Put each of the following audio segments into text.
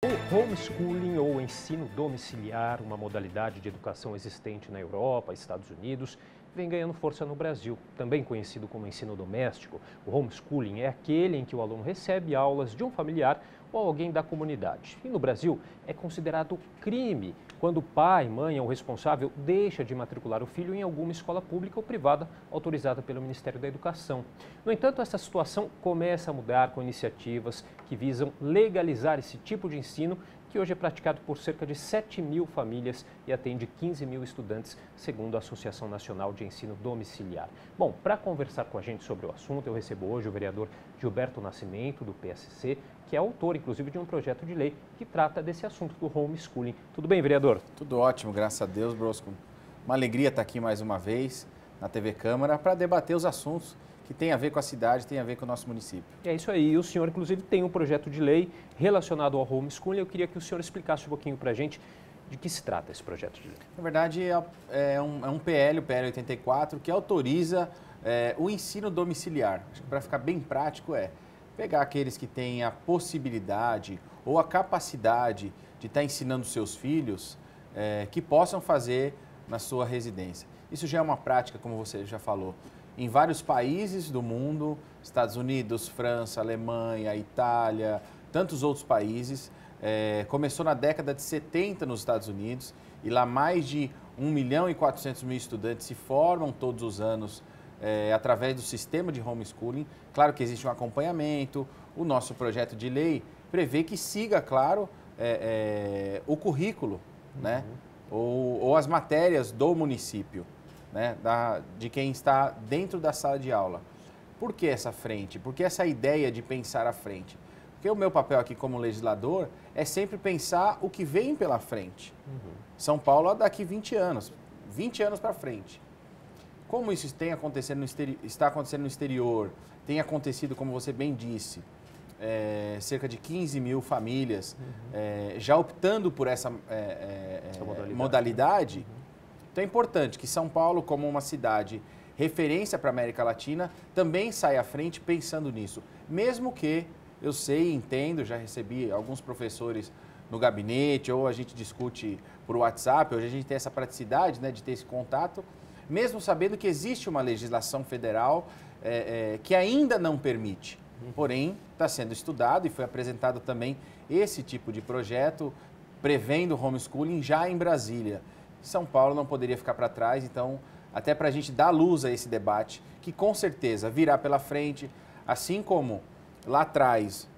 O homeschooling ou ensino domiciliar, uma modalidade de educação existente na Europa, Estados Unidos, vem ganhando força no Brasil. Também conhecido como ensino doméstico, o homeschooling é aquele em que o aluno recebe aulas de um familiar ou alguém da comunidade. E no Brasil é considerado crime quando o pai, mãe ou responsável deixa de matricular o filho em alguma escola pública ou privada autorizada pelo Ministério da Educação. No entanto, essa situação começa a mudar com iniciativas que visam legalizar esse tipo de ensino, que hoje é praticado por cerca de 7.000 famílias e atende 15 mil estudantes, segundo a Associação Nacional de Ensino Domiciliar. Bom, para conversar com a gente sobre o assunto, eu recebo hoje o vereador Gilberto Nascimento, do PSC, que é autor, inclusive, de um projeto de lei que trata desse assunto do homeschooling. Tudo bem, vereador? Tudo ótimo, graças a Deus, Brosco. Uma alegria estar aqui mais uma vez na TV Câmara para debater os assuntos que têm a ver com a cidade, têm a ver com o nosso município. É isso aí. E o senhor, inclusive, tem um projeto de lei relacionado ao homeschooling. Eu queria que o senhor explicasse um pouquinho para a gente de que se trata esse projeto de lei. Na verdade, é um PL, o PL 84, que autoriza o ensino domiciliar. Acho que para ficar bem prático pegar aqueles que têm a possibilidade ou a capacidade de estar ensinando seus filhos que possam fazer na sua residência. Isso já é uma prática, como você já falou, em vários países do mundo, Estados Unidos, França, Alemanha, Itália, tantos outros países. Começou na década de 70 nos Estados Unidos e lá mais de 1.400.000 estudantes se formam todos os anos através do sistema de homeschooling. Claro que existe um acompanhamento, o nosso projeto de lei prevê que siga, claro, o currículo, né? Ou as matérias do município, né? De quem está dentro da sala de aula. Por que essa frente? Por que essa ideia de pensar à frente? Porque o meu papel aqui como legislador é sempre pensar o que vem pela frente. São Paulo daqui 20 anos para frente. Como isso está acontecendo no exterior, tem acontecido, como você bem disse, cerca de 15 mil famílias já optando por essa modalidade. Então é importante que São Paulo, como uma cidade referência para a América Latina, também saia à frente pensando nisso. Mesmo que eu sei, entendo, já recebi alguns professores no gabinete, ou a gente discute por WhatsApp, hoje a gente tem essa praticidade, né, de ter esse contato, mesmo sabendo que existe uma legislação federal que ainda não permite. Porém, está sendo estudado e foi apresentado também esse tipo de projeto prevendo homeschooling já em Brasília. São Paulo não poderia ficar para trás, então, até para a gente dar luz a esse debate, que com certeza virá pela frente, assim como lá atrás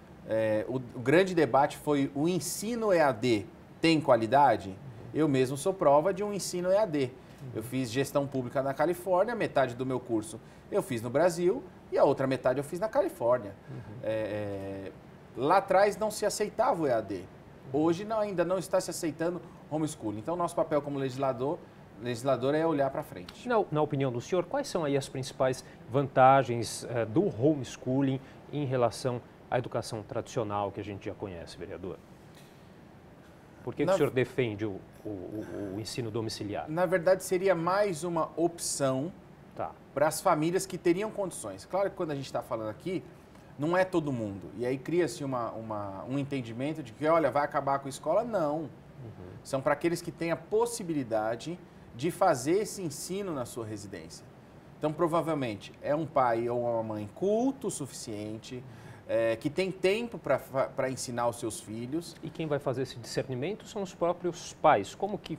o grande debate foi o ensino EAD tem qualidade? Eu mesmo sou prova de um ensino EAD. Eu fiz gestão pública na Califórnia, metade do meu curso eu fiz no Brasil e a outra metade eu fiz na Califórnia. Lá atrás não se aceitava o EAD. Hoje ainda não está se aceitando homeschooling. Então, nosso papel como legislador é olhar para frente. Na opinião do senhor, quais são aí as principais vantagens do homeschooling em relação à educação tradicional que a gente já conhece, vereador? Por que o senhor defende o ensino domiciliar? Na verdade, seria mais uma opção para as famílias que teriam condições. Claro que quando a gente está falando aqui, não é todo mundo. E aí cria-se um entendimento de que, olha, vai acabar com a escola. Não. São para aqueles que têm a possibilidade de fazer esse ensino na sua residência. Então, provavelmente, é um pai ou uma mãe culto o suficiente, que tem tempo para ensinar os seus filhos. E quem vai fazer esse discernimento são os próprios pais. Como que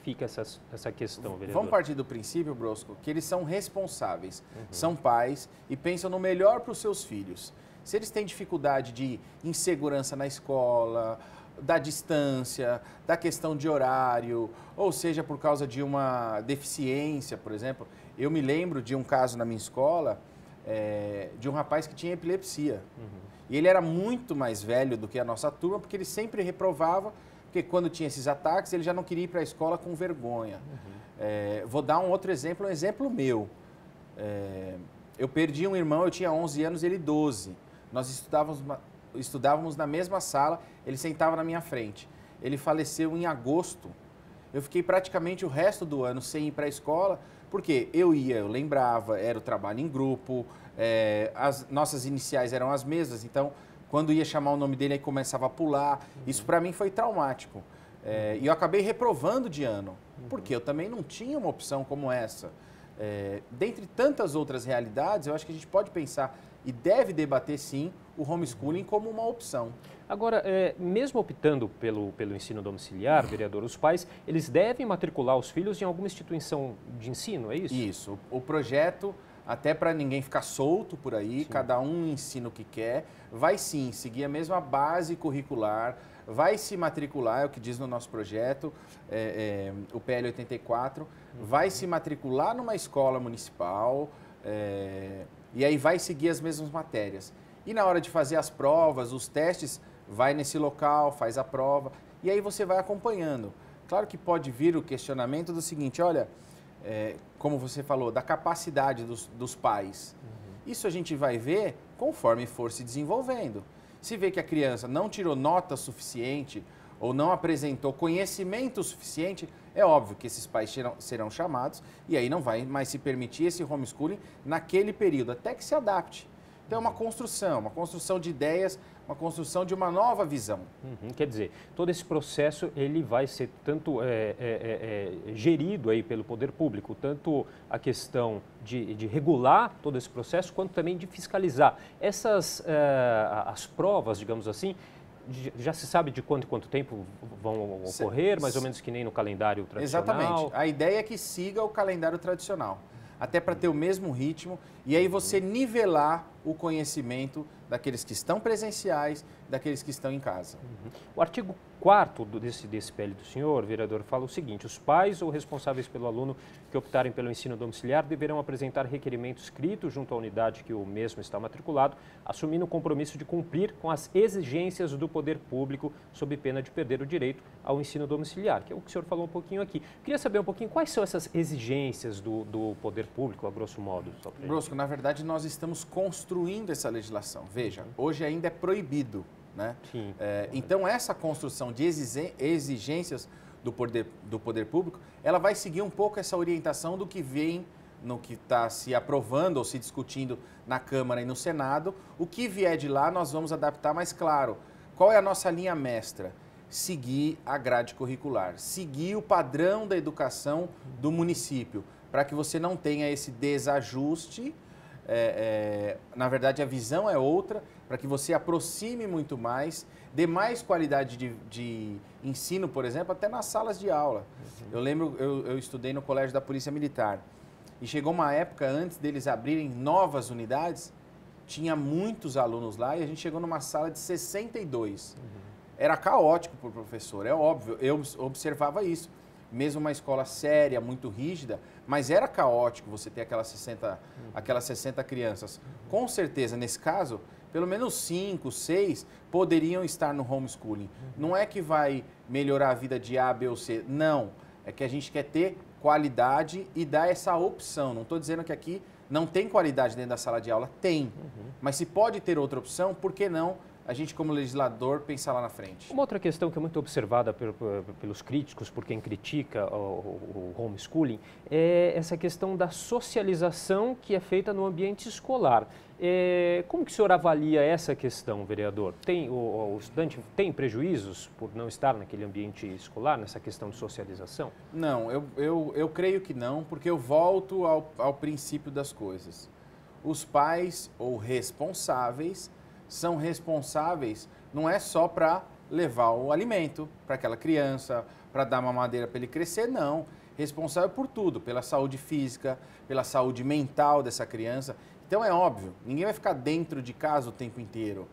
fica essa questão, vereador? Vamos partir do princípio, Brosco, que eles são responsáveis, são pais e pensam no melhor para os seus filhos. Se eles têm dificuldade de insegurança na escola, da distância, da questão de horário, ou seja, por causa de uma deficiência, por exemplo. Eu me lembro de um caso na minha escola, de um rapaz que tinha epilepsia. E ele era muito mais velho do que a nossa turma, porque ele sempre reprovava, porque quando tinha esses ataques, ele já não queria ir para a escola com vergonha. Vou dar um outro exemplo, um exemplo meu. Eu perdi um irmão, eu tinha 11 anos, ele 12. Nós estudávamos na mesma sala, ele sentava na minha frente. Ele faleceu em agosto. Eu fiquei praticamente o resto do ano sem ir para a escola, porque eu lembrava, era o trabalho em grupo, as nossas iniciais eram as mesmas, então quando ia chamar o nome dele, aí começava a pular. Isso para mim foi traumático. E eu acabei reprovando de ano, porque eu também não tinha uma opção como essa. Dentre tantas outras realidades, eu acho que a gente pode pensar e deve debater, sim, o homeschooling como uma opção. Agora, mesmo optando pelo ensino domiciliar, vereador, os pais, eles devem matricular os filhos em alguma instituição de ensino, é isso? Isso. O projeto, até para ninguém ficar solto por aí, sim, cada um ensina o que quer, vai sim seguir a mesma base curricular, vai se matricular, é o que diz no nosso projeto, o PL 84, vai se matricular numa escola municipal, e aí vai seguir as mesmas matérias. E na hora de fazer as provas, os testes, vai nesse local, faz a prova, e aí você vai acompanhando. Claro que pode vir o questionamento do seguinte, olha, como você falou, da capacidade dos pais. Isso a gente vai ver conforme for se desenvolvendo. Se vê que a criança não tirou nota suficiente ou não apresentou conhecimento suficiente, é óbvio que esses pais serão chamados e aí não vai mais se permitir esse homeschooling naquele período, até que se adapte. Então é uma construção de ideias, uma construção de uma nova visão. Quer dizer, todo esse processo ele vai ser tanto gerido aí pelo poder público, tanto a questão de regular todo esse processo, quanto também de fiscalizar. As provas, digamos assim, já se sabe de quanto em quanto tempo vão ocorrer, mais ou menos que nem no calendário tradicional? Exatamente. A ideia é que siga o calendário tradicional, até para ter o mesmo ritmo e aí você nivelar o conhecimento daqueles que estão presenciais, daqueles que estão em casa. O artigo 4º desse PL do senhor, vereador, fala o seguinte: os pais ou responsáveis pelo aluno que optarem pelo ensino domiciliar deverão apresentar requerimento escrito junto à unidade que o mesmo está matriculado, assumindo o compromisso de cumprir com as exigências do poder público sob pena de perder o direito ao ensino domiciliar, que é o que o senhor falou um pouquinho aqui. Queria saber um pouquinho quais são essas exigências do poder público, a grosso modo. Brosco, na verdade nós estamos construindo essa legislação. Veja, hoje ainda é proibido, né? Sim. Então essa construção de exigências do poder público, ela vai seguir um pouco essa orientação do que vem no que está se aprovando ou se discutindo na Câmara e no Senado. O que vier de lá nós vamos adaptar, mas claro, qual é a nossa linha mestra? Seguir a grade curricular, seguir o padrão da educação do município, para que você não tenha esse desajuste. Na verdade, a visão é outra, para que você aproxime muito mais, dê mais qualidade de ensino, por exemplo, até nas salas de aula. Eu lembro, eu estudei no Colégio da Polícia Militar e chegou uma época, antes deles abrirem novas unidades, tinha muitos alunos lá e a gente chegou numa sala de 62. Era caótico para o professor, é óbvio, eu observava isso. Mesmo uma escola séria, muito rígida, mas era caótico você ter aquelas 60 crianças. Com certeza, nesse caso, pelo menos 5, 6 poderiam estar no homeschooling. Não é que vai melhorar a vida de A, B ou C, não. É que a gente quer ter qualidade e dar essa opção. Não estou dizendo que aqui não tem qualidade dentro da sala de aula, tem. Mas se pode ter outra opção, por que não a gente, como legislador, pensar lá na frente? Uma outra questão que é muito observada pelos críticos, por quem critica o homeschooling, é essa questão da socialização que é feita no ambiente escolar. Como que o senhor avalia essa questão, vereador? O estudante tem prejuízos por não estar naquele ambiente escolar, nessa questão de socialização? Não, eu creio que não, porque eu volto ao princípio das coisas. Os pais ou responsáveis são responsáveis não é só para levar o alimento para aquela criança, para dar mamadeira para ele crescer, não. Responsável por tudo, pela saúde física, pela saúde mental dessa criança. Então é óbvio, ninguém vai ficar dentro de casa o tempo inteiro.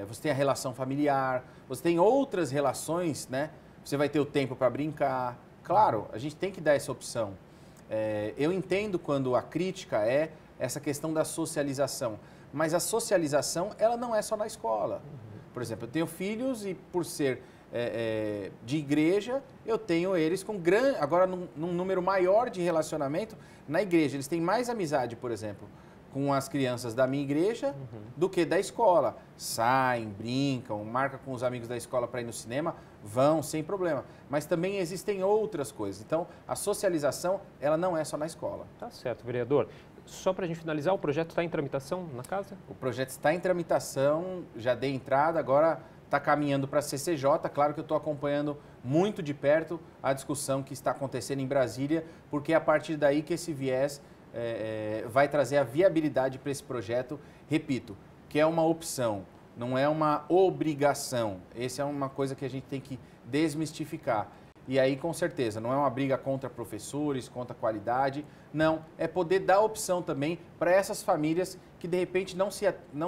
Você tem a relação familiar, você tem outras relações, né? Você vai ter o tempo para brincar. Claro, a gente tem que dar essa opção. Eu entendo quando a crítica é essa questão da socialização. Mas a socialização, ela não é só na escola. Por exemplo, eu tenho filhos e por ser de igreja, eu tenho eles agora num número maior de relacionamento na igreja. Eles têm mais amizade, por exemplo, com as crianças da minha igreja do que da escola. Saem, brincam, marcam com os amigos da escola para ir no cinema, vão sem problema. Mas também existem outras coisas. Então, a socialização, ela não é só na escola. Tá certo, vereador. Só para a gente finalizar, o projeto está em tramitação na casa? O projeto está em tramitação, já dei entrada, agora está caminhando para a CCJ. Claro que eu estou acompanhando muito de perto a discussão que está acontecendo em Brasília, porque é a partir daí que esse viés vai trazer a viabilidade para esse projeto. Repito, que é uma opção, não é uma obrigação. Essa é uma coisa que a gente tem que desmistificar. E aí, com certeza, não é uma briga contra professores, contra a qualidade. Não, é poder dar opção também para essas famílias que, de repente, não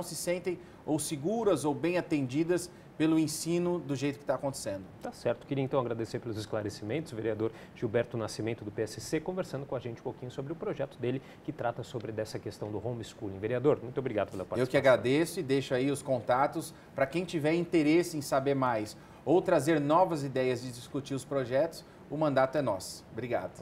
se sentem ou seguras ou bem atendidas pelo ensino do jeito que está acontecendo. Tá certo. Queria, então, agradecer pelos esclarecimentos. O vereador Gilberto Nascimento, do PSC, conversando com a gente um pouquinho sobre o projeto dele, que trata sobre dessa questão do homeschooling. Vereador, muito obrigado pela participação. Eu que agradeço e deixo aí os contatos para quem tiver interesse em saber mais ou trazer novas ideias de discutir os projetos, o mandato é nosso. Obrigado.